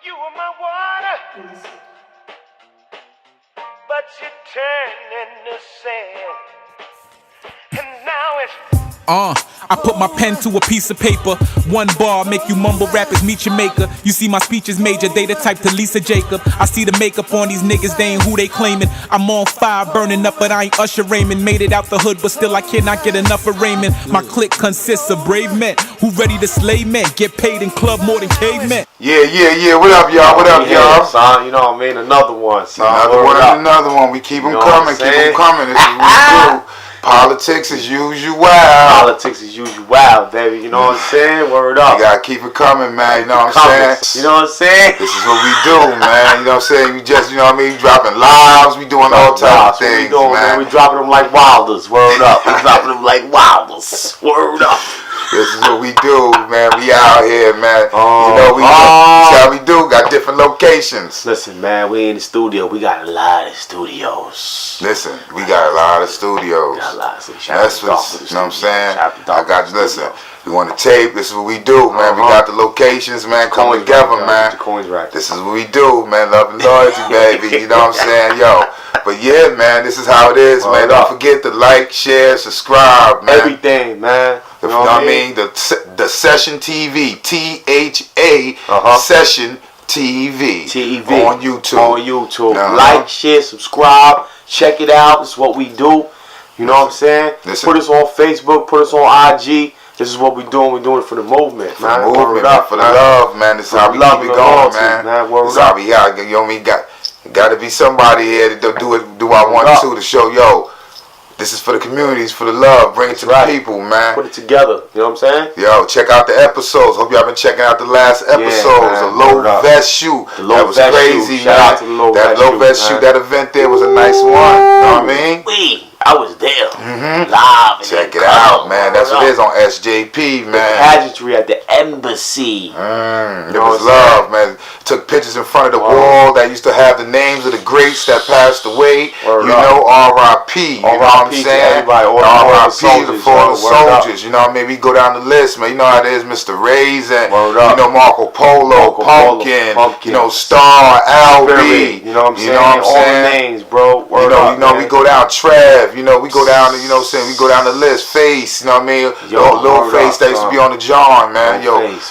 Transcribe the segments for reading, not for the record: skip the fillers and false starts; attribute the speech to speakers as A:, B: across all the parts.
A: You were my water, but you turned into sand. And now it's
B: I put my pen to a piece of paper. One bar make you mumble rappers meet your maker. You see my speech is major, they the type to Lisa Jacob. I see the makeup on these niggas, they ain't who they claiming. I'm on fire, burning up, but I ain't Usher Raymond. Made it out the hood, but still I cannot get enough of Raymond. My clique consists of brave men who ready to slay men. Get paid in club more than cavemen.
C: Yeah. What up, y'all? What up, y'all?
D: Son, you know what I mean? Another one, son.
C: Another one. We keep them coming. Keep them coming. This is what we do. Politics as usual.
D: Politics as usual, baby. You know what I'm saying? Word up.
C: You gotta keep it coming, man. You know what I'm saying?
D: You know what I'm saying?
C: This is what we do, man. You know what I'm saying? We just, you know what I mean? Dropping lives. We doing all types of things, man.
D: We dropping them like wilders. Word up. We dropping them like wilders. Word up.
C: This is what we do, man. We out here, man. You know, see how we do. Got different locations.
D: Listen, man, we in the studio. We got a lot of studios.
C: Listen, we got a lot of studios. That's what, you know what I'm saying? Listen, we want to tape. This is what we do, man. We got the locations, man. Come together, man. This is what we do, man. Love and loyalty, baby. You know what I'm saying? Yo. But yeah, man, this is how it is, man. Don't forget to like, share, subscribe, man.
D: Everything, man.
C: You know what I mean? The Session TV, Session TV on YouTube.
D: Like, share, subscribe, check it out. This is what we do. You know what I'm saying? Put us on Facebook, put us on IG. This is what we're doing. We're doing it for the movement,
C: for the movement, man. For the love, man. This is how we keep it going, man. This is how we got. You know what I mean? Got to be somebody here to do I want to show, yo, this is for the communities, for the love. Bring it to the people, man.
D: Put it together. You know what I'm saying?
C: Yo, check out the episodes. Hope y'all been checking out the last episodes. The low vest shoot. That was crazy, man. That low vest shoot, that event there was a nice one. You know what I mean?
D: I was there. Live.
C: Check it out, man. That's what it is on SJP, man.
D: The pageantry at the embassy.
C: It was love, man. Took pictures in front of the wall that used to have the names of the greats that passed away. You know, R.I.P. You know what I'm saying? R.I.P. the fallen soldiers. You know what I mean? We go down the list, man. You know how it is, Mr. Raisin. You know, Marco Polo, Pumpkin. You know, Star, Albie.
D: You know what I'm saying? All the names, bro.
C: You know, we go down Trev. You know, we go down the, you know what I'm saying, we go down the list. Face, you know what I mean? Little Face that used to be on the John, man.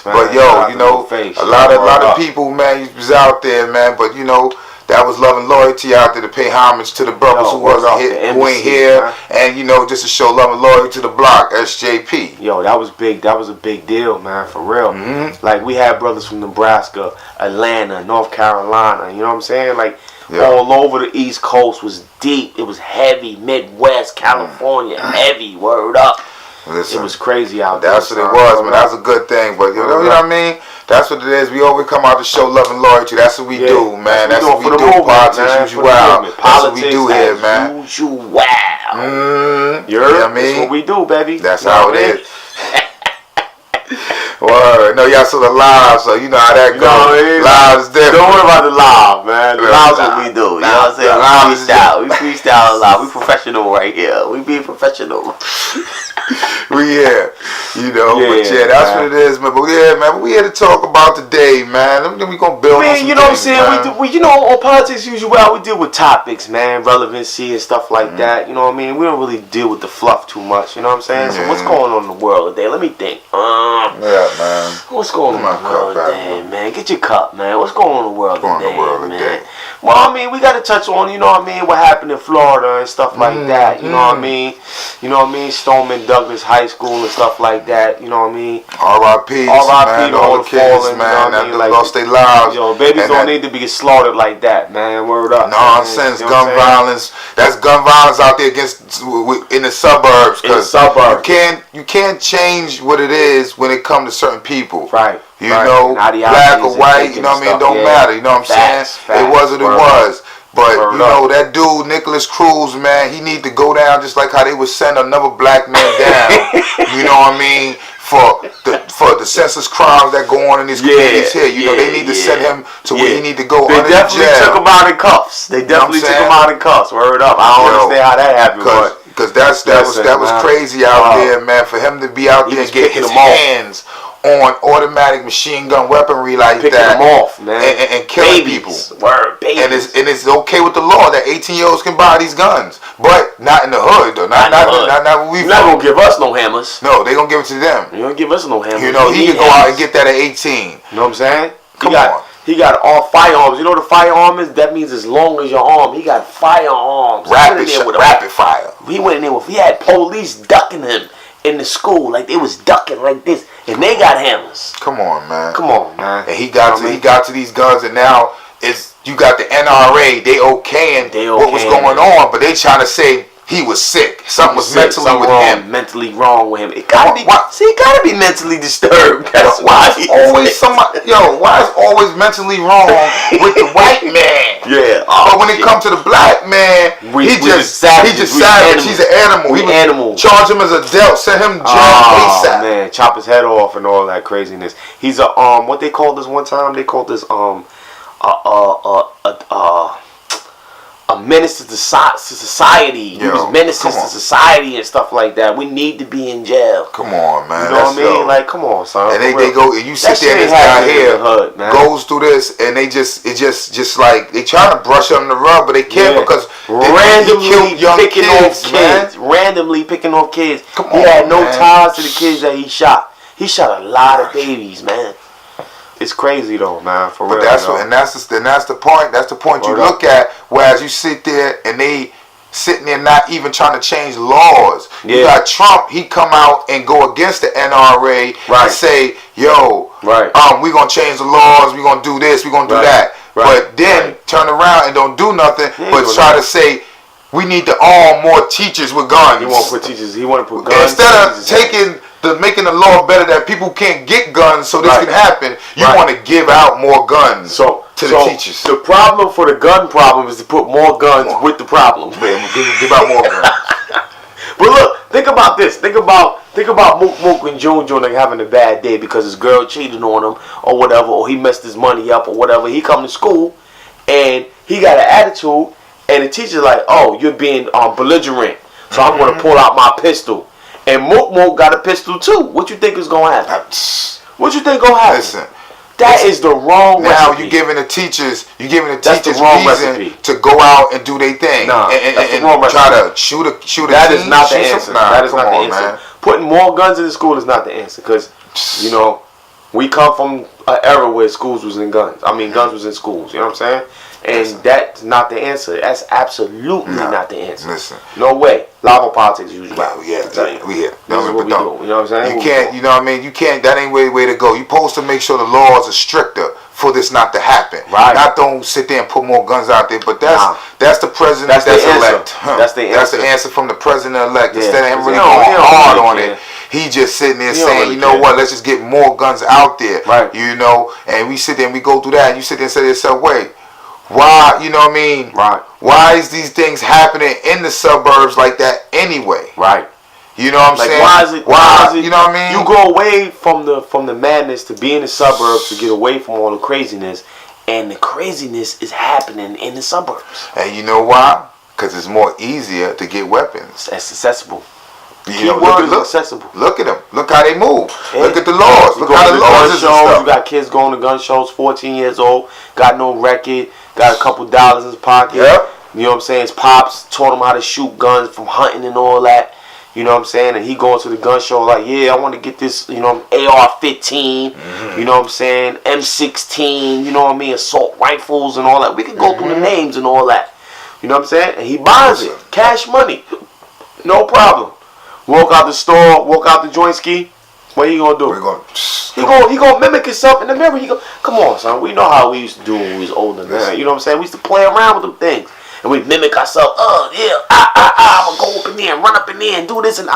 C: But yo, you know, a lot of people, man, was out there, man. But you know, that was love and loyalty out there to pay homage to the brothers who wasn't here, who ain't here, and you know, just to show love and loyalty to the block, SJP.
D: Yo, that was big. That was a big deal, man, for real. Like we had brothers from Nebraska, Atlanta, North Carolina. You know what I'm saying? Like. All over the East Coast was deep. It was heavy. Midwest, California, heavy. Word up.
C: Listen,
D: it was crazy out there.
C: That's what it was, man. That's a good thing. But you know what I mean? That's what it is. We always come out to show love and loyalty. That's what we do, man. That's what we do. Politics usual. That's what we do here, man.
D: Usual. You know what I mean? That's what we do, baby.
C: That's how it is. Word. No, y'all saw the live, so you know how that goes. Live is different.
D: Don't worry about the live, man. The live's what we do. You know what I'm saying? We freestyle a lot. We professional right here. We be professional.
C: We here. You know, but yeah, that's what it is, man. But yeah, man, we here to talk about today, man. Then we gonna build on some
D: you know what I'm saying? We you know, on Politics Usual, we deal with topics, man, relevancy and stuff like that. You know what I mean? We don't really deal with the fluff too much. You know what I'm saying? So what's going on in the world today? Let me think.
C: Man.
D: What's going on in the world today, man? Get your cup, man. What's going on in the world today, man? Well, I mean, we got to touch on, you know what I mean, what happened in Florida and stuff like that. You know what I mean? You know what I mean? Stoneman Douglas High School and stuff like that. You know what I mean?
C: R.I.P. to all the kids, man, that lost their lives.
D: Yo, babies don't need to be slaughtered like that, man. Word up.
C: Nonsense, gun violence. That's gun violence out there in the suburbs. Because you can't change what it is when it comes to certain people.
D: Right.
C: You know, black or white, you know what I mean, don't matter. You know what I'm saying? It was what it was. But, you know, that dude, Nicholas Cruz, man, he need to go down just like how they would send another black man down. You know what I mean? For the senseless crimes that go on in these communities here. You know, they need to send him to where he need to go.
D: They definitely took him out in cuffs. They definitely took him out in cuffs. Word up. I don't understand how that happened,
C: because that was crazy out there, man. For him to be out there and get his hands on automatic machine gun weaponry like
D: picking
C: that,
D: them off, man,
C: and killing people.
D: Word, babies.
C: And it's okay with the law that 18-year-olds can buy these guns, but not in the hood though. Not where we
D: You're not gonna give us no hammers.
C: No, they gonna give it to them.
D: You don't give us no hammers.
C: You know, he can go out and get that at 18.
D: You know what I'm saying?
C: Come on.
D: He got all firearms. You know what a firearm is? That means as long as your arm. He got firearms.
C: Rapid fire.
D: He went in there with. He had police ducking him in the school, like they was ducking like this, and they got hammers.
C: Come on, man.
D: Come on, man.
C: And he got to these guns, and now you got the NRA. They okaying what was going on, but they trying to say he was sick. Something was mentally
D: wrong with him. It gotta be. See, he gotta be mentally disturbed. That's
C: why is always somebody. Why is always mentally wrong with the white man?
D: Yeah.
C: But when it comes to the black man, he just savage. He's an animal.
D: Animal.
C: Charge him as a dealt. Send him jail ASAP.
D: Man, chop his head off and all that craziness. He's a what they called this one time? They called this a menace to society. He was menaces to society and stuff like that. We need to be in jail.
C: Come on, man.
D: You know what I mean? Like, come on, son.
C: And they go, and you sit there, and this guy here goes through this, and it just like they trying to brush it under the rug, but they can't because
D: randomly picking off
C: kids.
D: Randomly picking off kids.
C: Come
D: he
C: on,
D: had no
C: man.
D: ties to the kids that he shot. He shot a lot of babies, man. It's crazy though, man. For real.
C: That's the point. That's the point you look at. Whereas you sit there and they sitting there not even trying to change laws. Yeah. You got Trump. He come out and go against the NRA and say, "Yo, we gonna change the laws. We gonna do this. We gonna do that." But then turn around and don't do nothing. But try to say we need to arm more teachers with guns.
D: He want to put teachers. He want to put guns
C: instead of making the law better that people can't get guns so this can happen. You want to give out more guns to the teachers.
D: The problem for the gun problem is to put more guns with the problem.
C: Give out more guns.
D: But look, think about this. Think about Mook and June like having a bad day because his girl cheated on him or whatever, or he messed his money up or whatever. He come to school and he got an attitude, and the teacher's like, "Oh, you're being belligerent, so I'm going to pull out my pistol." And Mook got a pistol too. What you think is gonna happen? What you think gonna happen?
C: Listen,
D: that is the wrong
C: now
D: recipe.
C: you giving the teachers
D: wrong
C: reason
D: recipe.
C: to go out and do their thing and try to shoot a
D: That
C: team,
D: is not the answer. That is not the answer.
C: Man.
D: Putting more guns in the school is not the answer because we come from an era where schools was in guns. I mean, guns was in schools. You know what I'm saying? And that's not the answer. That's absolutely not the answer.
C: Listen.
D: No way. Lava politics usually.
C: Well, we here.
D: This is what we do. You know what I'm saying?
C: You can't, you know what I mean? You can't, that ain't way to go. You're supposed to make sure the laws are stricter for this not to happen.
D: Right.
C: Not don't sit there and put more guns out there, but that's the president that's elect.
D: That's the answer.
C: That's the answer from the president-elect.
D: Yeah.
C: Instead of him really going hard on it, he just sitting there saying, you know what, let's just get more guns out there.
D: Right.
C: You know, and we sit there and we go through that, and you sit there and say to yourself, wait, why, you know what I mean?
D: Right.
C: Why is these things happening in the suburbs like that anyway?
D: Right.
C: You know what I'm saying?
D: Why is it?
C: You know what I mean?
D: You go away from the madness to be in the suburbs to get away from all the craziness, and the craziness is happening in the suburbs.
C: And you know why? Because it's more easier to get weapons.
D: It's accessible.
C: You know, look,
D: accessible.
C: Look at them. Look how they move. Look at the laws. Look how the laws is and stuff.
D: You got kids going to gun shows, 14 years old, got no record, got a couple dollars in his pocket.
C: Yep.
D: You know what I'm saying? His pops taught him how to shoot guns from hunting and all that. You know what I'm saying? And he going to the gun show like, yeah, I want to get this, AR-15, you know what I'm saying? M16, you know what I mean? Assault rifles and all that. We can go through the names and all that. You know what I'm saying? And he buys it. Cash money. No problem. Walk out the store, walk out the joint ski. What he gonna do? He gonna mimic himself in the mirror. He go, come on, son. We know how we used to do when we was older, man. You know what I'm saying? We used to play around with them things. And we mimic ourselves. I'm gonna go up in there and run up in there and do this and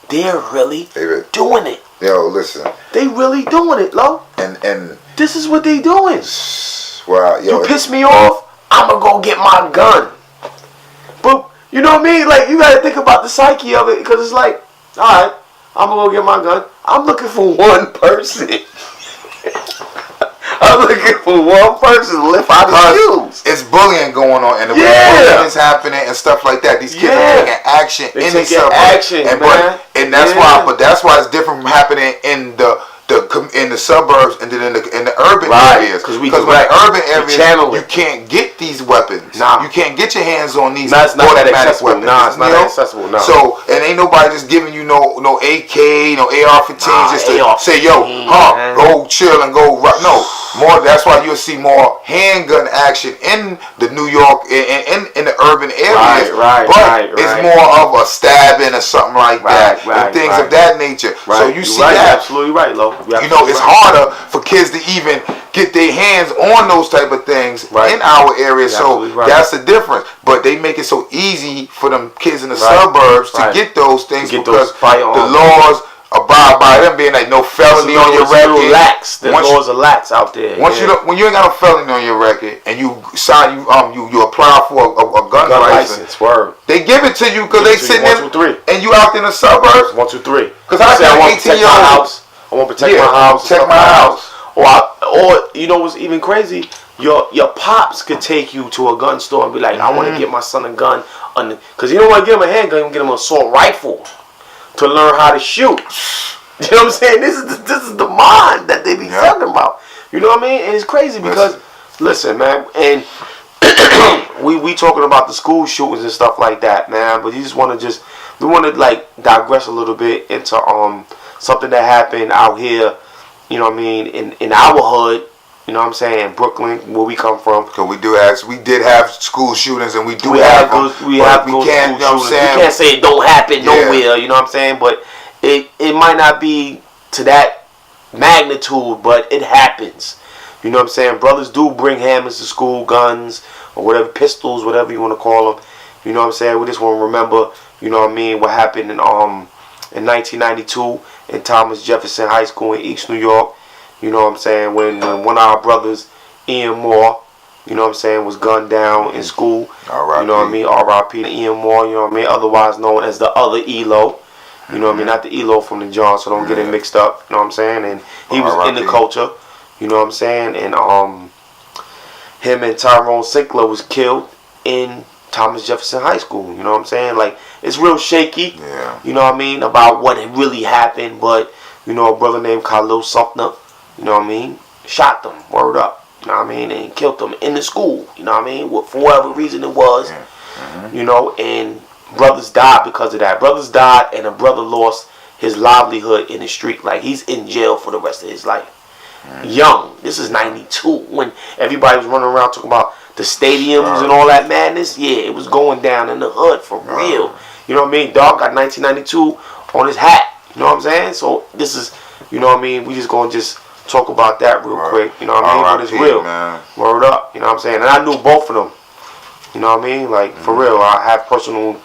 D: They're really doing it.
C: Yo, listen.
D: They really doing it, Lo.
C: And
D: this is what they doing.
C: Well, yo,
D: you piss me off, I'm gonna go get my gun. But you know what I mean? Like, you gotta think about the psyche of it, because it's like, alright, I'm gonna go get my gun. I'm looking for one person. I'm looking for one person to lift out his shoes.
C: It's bullying going on, and the way bullying is happening and stuff like that. These kids are taking action in the suburbs, and that's why. But that's why it's different from happening in the in the suburbs and then in the urban areas. Because in the urban areas you can't get these weapons. You can't get your hands on these automatic weapons.
D: It's not accessible. No.
C: So and ain't nobody just giving you no AK, no AR-15s just to say go chill and go. No, more. That's why you'll see more handgun action in the New York in the urban areas. But it's more of a stabbing or something like that and things of that nature. So you see that.
D: Absolutely right, Lo.
C: You know, it's harder for kids to even get their hands on those type of things in our area. So that's the difference. But they make it so easy for them kids in the suburbs to get those things because the laws abide by them being like no felony on your record.
D: The laws are lax out there.
C: When you ain't got a felony on your record and you sign you apply for a gun license, they give it to you because they sitting in and you out in the suburbs.
D: 1, 2, 3.
C: Because I got 18-year-old.
D: I want to protect my house.
C: Protect my house.
D: Or you know what's even crazy? Your pops could take you to a gun store and be like, I want to get my son a gun, because you don't want to get him a handgun, you get him an assault rifle to learn how to shoot. You know what I'm saying? This is the mind that they be talking about. You know what I mean? And it's crazy because listen, man, and we talking about the school shootings and stuff like that, man. But we want to like digress a little bit into something that happened out here. You know what I mean? In our hood. You know what I'm saying? Brooklyn, where we come from.
C: Because we did have school shootings, and we
D: can't, you know what I'm saying? We can't say it don't happen nowhere, you know what I'm saying? But it might not be to that magnitude, but it happens. You know what I'm saying? Brothers do bring hammers to school, guns, or whatever, pistols, whatever you want to call them. You know what I'm saying? We just want to remember, you know what I mean, what happened in 1992 in Thomas Jefferson High School in East New York. You know what I'm saying? When one of our brothers, Ian Moore, you know what I'm saying, was gunned down in school.
C: R.I.P.
D: You know what I mean? R.I.P. to Ian Moore, you know what I mean? Otherwise known as the other ELO. You know what I mean? Not the ELO from the John, so don't get it mixed up. You know what I'm saying? And he was in the culture. You know what I'm saying? And him and Tyrone Sinkler was killed in Thomas Jefferson High School. You know what I'm saying? Like, it's real shaky.
C: Yeah.
D: You know what I mean? About what really happened. But, you know, a brother named Khalil Sumner, you know what I mean, shot them, word up, you know what I mean, and killed them in the school, you know what I mean, for whatever reason it was, you know, and brothers died because of that. Brothers died, and a brother lost his livelihood in the street. Like, he's in jail for the rest of his life. Young. This is 92, when everybody was running around talking about the stadiums and all that madness. Yeah, it was going down in the hood for real. You know what I mean? Dog got 1992 on his hat. You know what I'm saying? So this is, you know what I mean, we just gonna talk about that real quick, you know what I mean? But it's real. Man. Word up, you know what I'm saying? And I knew both of them. You know what I mean? Like, for real, I have personal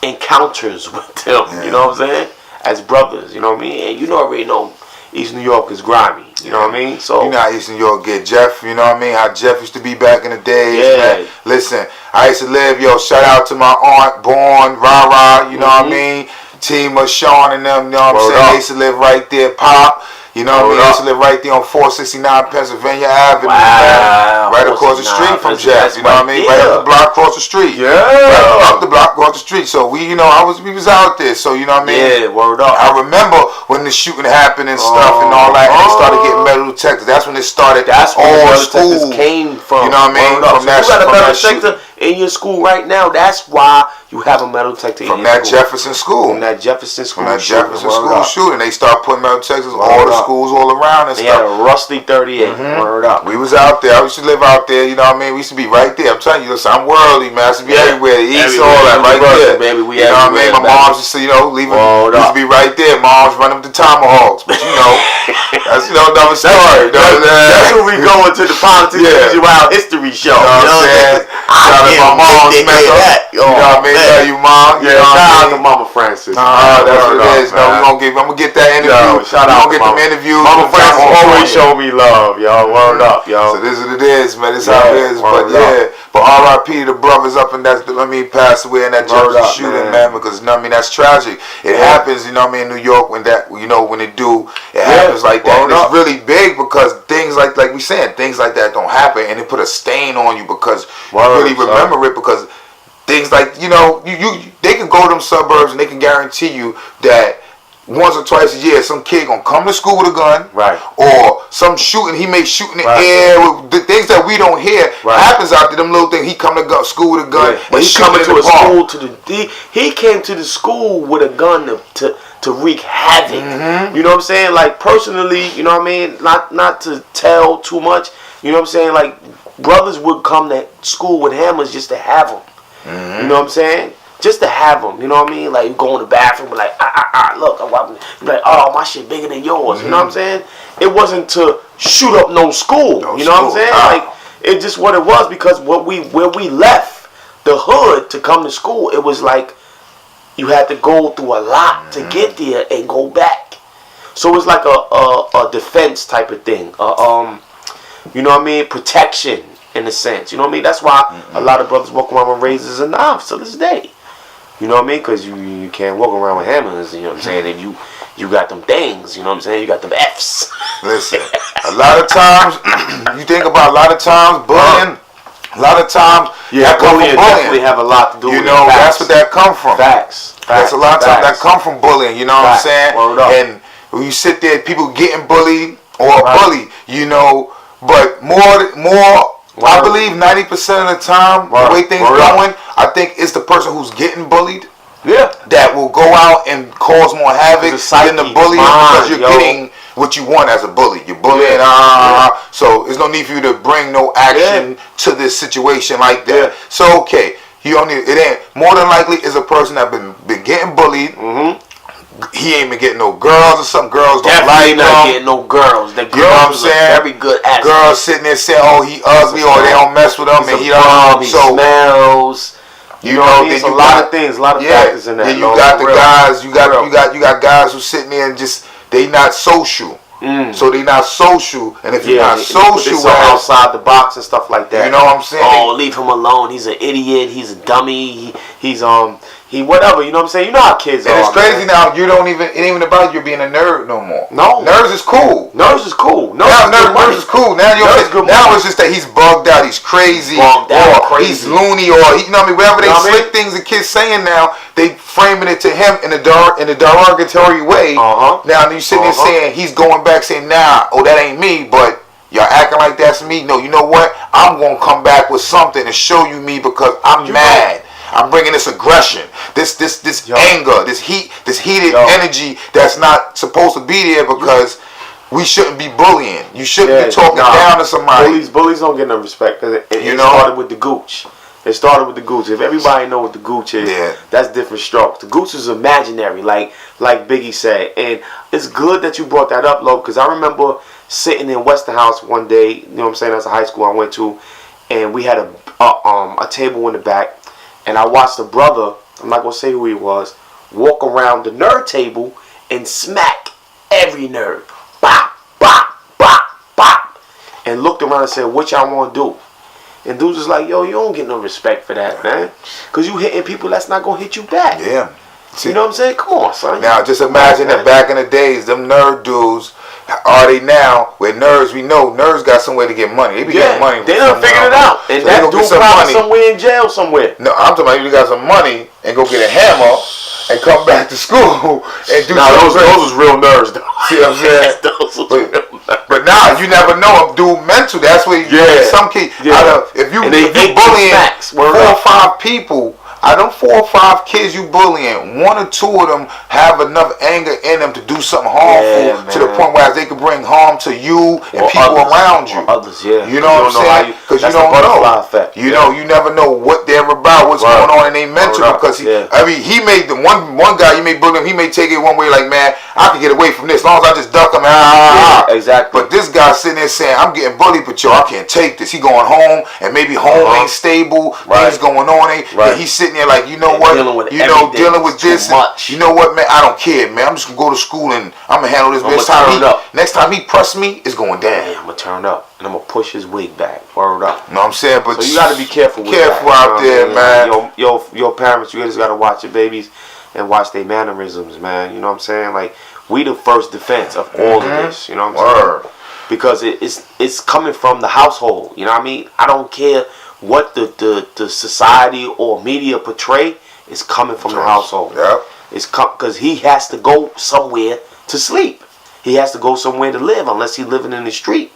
D: encounters with them, you know what I'm saying? As brothers, you know what I mean? And you already know East New York is grimy, you know what I mean? So,
C: you know how East New York get Jeff, you know what I mean? How Jeff used to be back in the days, man. Listen, I used to live, shout out to my aunt, Born, Rara, you know what I mean? Team of Sean and them, you know what I'm saying? They used to live right there, Pop. You know what I mean? I used to live right there on 469 Pennsylvania Avenue, man. Right across the street from Jeff. You know what I mean? Right up the block across the street.
D: Yeah.
C: Right up the block across the street. So we was out there. So you know what I mean?
D: Yeah, word up.
C: I remember when the shooting happened and stuff and all that, and they started getting metal detectors. That's when it started.
D: That's where metal detectors came from.
C: You know what I mean?
D: From that, you got a metal detector in your school right now. That's why you have a metal detector in your school.
C: From that Jefferson school.
D: From that Jefferson school.
C: From that Jefferson school shooting. They start putting metal detectors all the schools all around and
D: they
C: stuff.
D: Had a rusty 38. Word up.
C: We was out there. I used to live out there. You know what I mean? We used to be right there. I'm telling you, listen, I'm worldly, man. I used to be everywhere. The East, all that, right there.
D: Baby, we
C: you know what I mean? My mom's used to, leaving. Used to be right there. Mom's running with the tomahawks. But that's another story.
D: That's when we go into the politics wild history show.
C: You know what I'm saying? Shout out to my mom's mess. You know what I mean? Tell you, mom.
D: Yeah, shout out to Mama Francis.
C: That's what it is. I'm gonna get that interview.
D: Shout out.
C: I'm gonna get them interviews.
D: Mama Francis always show me love, yo. Word up, yo.
C: So this is what it is, man. This is how it is. But but R.I.P. the brothers up in that. Passed away in that Jefferson shooting, man. Because that's tragic. It happens, in New York when that, when it do, it happens like that. And it's really big because things like we said, things like that don't happen, and it put a stain on you because you really remember it because things like they can go to them suburbs and they can guarantee you that once or twice a year, some kid gonna come to school with a gun,
D: right?
C: Or some shooting. He may shoot in the air. With the things that we don't hear happens out there. Them little things. He come to school with a gun,
D: but he coming to a school he came to the school with a gun to wreak havoc. You know what I'm saying? Like personally, you know what I mean? Not to tell too much. You know what I'm saying? Like brothers would come to school with hammers just to have them. You know what I'm saying? Just to have them, you know what I mean? Like, you go in the bathroom, like, look, I'm like, oh, my shit bigger than yours, you know what I'm saying? It wasn't to shoot up no school, you know what I'm saying? Like, it's just what it was, because where we left the hood to come to school, it was like, you had to go through a lot to get there and go back. So it's like a defense type of thing, you know what I mean? Protection, in a sense, you know what I mean? That's why a lot of brothers walk around with razors and knives to this day. You know what I mean? Because you can't walk around with hammers, you know what I'm saying? And you got them things, you know what I'm saying? You got them F's.
C: Listen, a lot of times, you think about a lot of times, bullying, a lot of times, that come from bullying.
D: Definitely have a lot to do with
C: you know,
D: facts.
C: that's what that come from.
D: Facts.
C: That's a lot of times that come from bullying, you know what I'm saying? And when you sit there, people getting bullied or bullied, you know, but more I believe 90% of the time, the way things going, I think it's the person who's getting bullied that will go out and cause more havoc than the bully, because you're getting what you want as a bully. You're bullying, so there's no need for you to bring no action to this situation like that. So okay, you don't need it. Ain't more than likely is a person that been getting bullied. He ain't been getting no girls, or some girls don't like him.
D: Not getting no girls. The girls,
C: you know what I'm saying?
D: Very good at
C: girls sitting there saying, "Oh, he ugly," or they don't mess with him, and he don't.
D: He smells. You know, there's a lot of things, a lot of factors in that.
C: Then you got the guys. You got guys who sitting there and just they not social. So they not social, and if you're not social,
D: outside the box and stuff like that.
C: You know what I'm saying?
D: Oh, leave him alone. He's an idiot. He's a dummy. He whatever. You know what I'm saying? You know how kids are.
C: And it's crazy now. You don't even. It ain't even about you being a nerd no more.
D: No,
C: nerds is cool.
D: Nerds is cool.
C: Nerds is cool. Now it's just that he's bugged out. He's crazy. He's loony, or you know what I mean. Whatever they slick things the kids saying now, they framing it to him in a derogatory way. Now you sitting there saying he's going back saying, nah, oh that ain't me, but y'all acting like that's me. No, you know what? I'm gonna come back with something to show you me, because I'm mad. I'm bringing this aggression, this anger, this heated energy that's not supposed to be there, because we shouldn't be bullying. You shouldn't be talking down to somebody. Bullies
D: don't get no respect. It started with the gooch. It started with the gooch. If everybody know what the gooch is, that's different strokes. The gooch is imaginary, like Biggie said. And it's good that you brought that up, Lo, because I remember sitting in Westerhouse one day, you know what I'm saying, that's a high school I went to, and we had a table in the back, and I watched a brother, I'm not going to say who he was, walk around the nerd table and smack every nerd. Bop, bop, bop, bop. And looked around and said, what y'all want to do? And dudes was like, yo, you don't get no respect for that, man. Because you hitting people that's not going to hit you back.
C: Yeah. See,
D: you know what I'm saying? Come on, son.
C: Now, just imagine that back in the days, them nerd dudes, are they now, where nerds, we know, nerds got some way to get money. They be getting money.
D: They done figured it out. And so that dude probably somewhere in jail somewhere.
C: No, I'm talking about you got some money and go get a hammer and come back to school and do
D: those was real nerds, though.
C: See what I'm saying? But now, you never know. A dude mental, that's what some kids, if you bullying 4 or 5 people, out of them 4 or 5 kids you bullying, 1 or 2 of them have enough anger in them to do something harmful to the point where they could bring harm to you and people around you.
D: Others,
C: you know what I'm saying? Because you don't know. You know, you never know what they're about, what's going on in their mental. Because he made the one guy, you may bully him, he may take it one way, like, man, I can get away from this as long as I just duck him.
D: Exactly.
C: But this guy sitting there saying, I'm getting bullied, but yo, I can't take this. He going home, and maybe home ain't stable. Things going on. And he's sitting there like, you know what? Dealing with this. You know what, man? I don't care, man. I'm just gonna go to school and I'm gonna handle this. Next time he press me, it's going down.
D: I'm gonna turn up and I'm gonna push his wig back. Word up.
C: You know what I'm saying? But
D: so you gotta be careful.
C: Out there, man.
D: Your parents, you just gotta watch your babies and watch their mannerisms, man. You know what I'm saying? Like, we the first defense of all of this. You know what I'm saying? Because it's coming from the household. You know what I mean? I don't care what the society or media portray, is coming from the household. It's because he has to go somewhere to sleep. He has to go somewhere to live unless he's living in the street.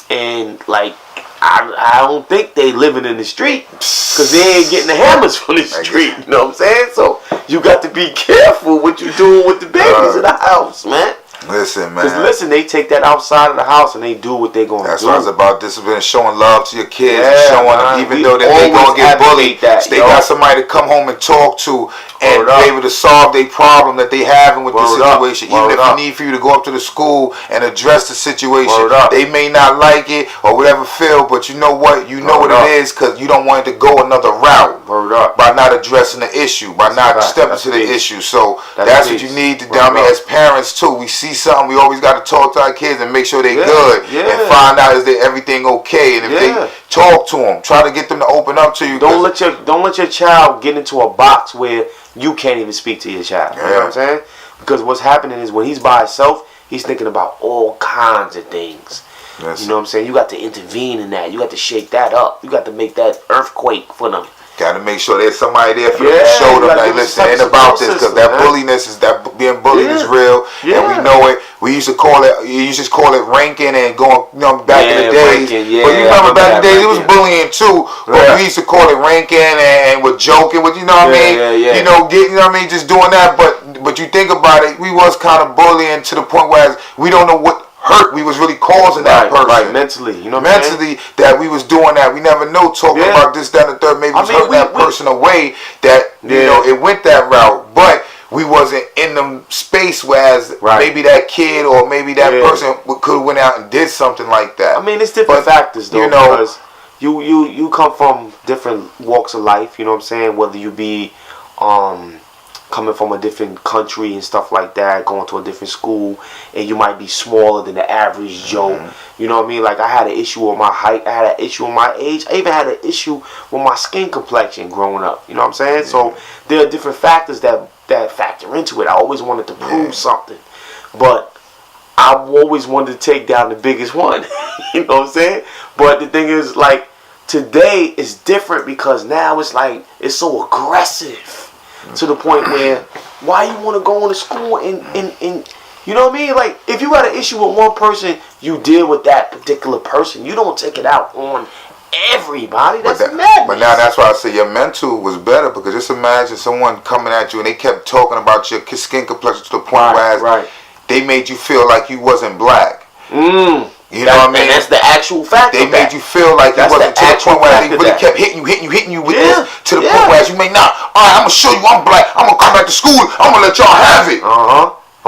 D: And like, I don't think they living in the street because they ain't getting the hammers from the street. You know what I'm saying? So you got to be careful what you doing with the babies in the house, man.
C: Listen, man.
D: Because listen, they take that outside of the house and they do what they gonna do.
C: That's why it's about discipline, showing love to your kids, and showing them, even though they gonna get bullied, they got somebody to come home and talk to and be able to solve their problem that they having with the situation. Even if you need for you to go up to the school and address the situation, they may not like it or whatever feel, but you know what? You know what it is because you don't want it to go another route by not addressing the issue, by not stepping to the issue. So that's what you need to do. I mean, as parents too, we see something, we always got to talk to our kids and make sure they good and find out is there everything okay. And if they talk to them, try to get them to open up to you. Don't
D: let your child get into a box where you can't even speak to your child. You know what I'm saying? Because what's happening is when he's by himself, he's thinking about all kinds of things. You know what I'm saying? You got to intervene in that. You got to shake that up. You got to make that earthquake for them.
C: Got to make sure there's somebody there for them to show them, like, listen, it ain't about this, because that bulliness is, that being bullied is real, and we know it. We used to call it, ranking and going, you know, back in the days. But you remember back in the days, it was bullying too, but we used to call it ranking and with joking, with, you know what I mean? You know, you know what I mean, just doing that, but you think about it, we was kind of bullying to the point where we don't know what hurt we was really causing that person.
D: Mentally, you know,
C: mentally that we was doing that. We never know, talking about this, that, and the third. Maybe we was hurting that person away that you know it went that route, but we wasn't in them space. Whereas maybe that kid or maybe that person could have went out and did something like that.
D: I mean, it's different factors though, you know, because you come from different walks of life. You know what I'm saying? Whether you be coming from a different country and stuff like that, going to a different school, and you might be smaller than the average Joe. You know what I mean? Like, I had an issue with my height, I had an issue with my age, I even had an issue with my skin complexion growing up. You know what I'm saying? So there are different factors that factor into it. I always wanted to prove something, but I always wanted to take down the biggest one. You know what I'm saying? But the thing is, like, today is different because now it's like, it's so aggressive. To the point where, why you want to go into school and you know what I mean? Like, if you got an issue with one person, you deal with that particular person. You don't take it out on everybody. That's madness.
C: But now that's why I say your mental was better, because just imagine someone coming at you and they kept talking about your skin complexion to the point where they made you feel like you wasn't black. You know what I mean?
D: And that's the actual fact.
C: They made you feel like it wasn't, to the point where they really kept hitting you with this, to the point where you may not. All right, I'm gonna show you I'm black. I'm gonna come back to school. I'm gonna let y'all have it.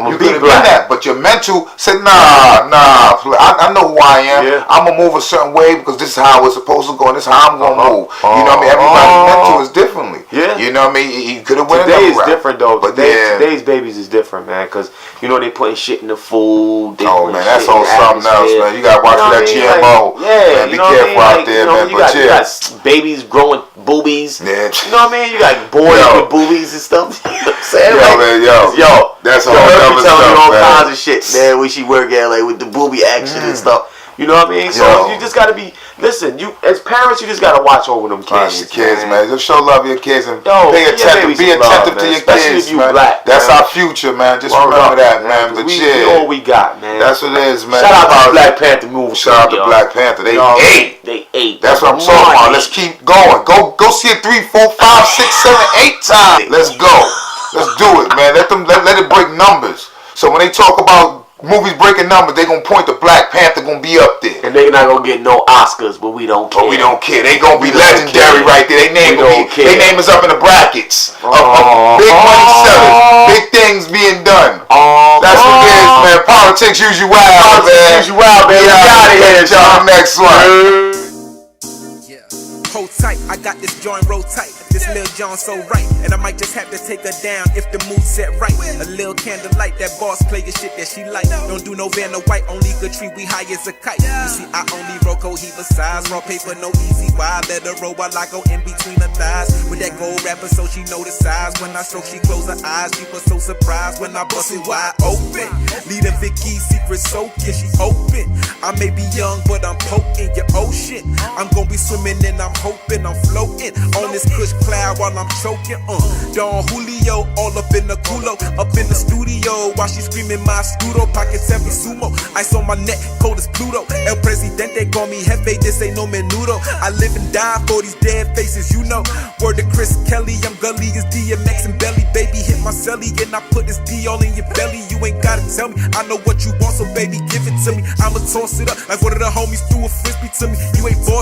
C: You could have done that, but your mental said, nah. I know who I am. I'm gonna move a certain way because this is how it's supposed to go, and this is how I'm gonna move. You know what I mean? Everybody's mental is differently. You know what I mean? You could have went another route.
D: Today's different though. But today's babies is different, man, because you know they putting shit in the food.
C: Man, that's on something else, man. You gotta watch that GMO. Man, be careful out there, man. But
D: you got babies growing boobies. You know what I mean? You got boys with boobies and stuff. You know what I'm saying? Yo, that's all. She telling me all kinds of shit, man, when she work at, like, with the booby action and stuff. You know what I mean? So you just gotta be, listen, you as parents, you just gotta watch over them kids.
C: Man. Just show love your kids and be attentive to your kids, man.
D: Black,
C: that's our future, man. Just remember that, man. But
D: we all we got, man.
C: That's what it is, man.
D: Shout out to Black Panther movie.
C: Shout out to Black Panther. They ate. That's what I'm talking about. Let's keep going. Go see it 3, 4, 5, 6, 7, 8 times. Let's go. Let's do it, man. Let it break numbers. So when they talk about movies breaking numbers, they gonna point to Black Panther gonna be up there.
D: And they not gonna get no Oscars, but we don't care.
C: But we don't care. They gonna be legendary right there. Their name is up in the brackets of big money selling, big things being done. That's what it is, man. Politics use you wild, man.
D: Use you wild, man. We out of here,
C: y'all. Next one.
B: Hold tight, I got this joint roll tight. This Lil John so right, and I might just have to take her down if the mood set right. A little candlelight, that boss play the shit that she like. Don't do no Vanna White, only good tree, we high as a kite. You see, I only roll Cohiba size, raw paper, no easy wide. Let her roll while I go in between her thighs. With that gold wrapper, so she know the size. When I stroke, she close her eyes. People so surprised when I bust it wide open. Leading Vicky's secret soaking, she open. I may be young, but I'm potent. Your ocean. I'm gonna be swimming and I'm hoping I'm floating. smoking on this kush cloud while I'm choking. Don Julio all up in the culo, up in the studio while she screaming my scudo. Pockets heavy sumo, ice on my neck, cold as Pluto. El Presidente call me Jefe, this ain't no menudo. I live and die for these dead faces, you know. Word to Chris Kelly, I'm gully as DMX and Belly. Baby, hit my celly and I put this D all in your belly. You ain't gotta tell me, I know what you want, so baby, give it to me. I'ma toss it up like one of the homies threw a frisbee to me. You ain't bossing.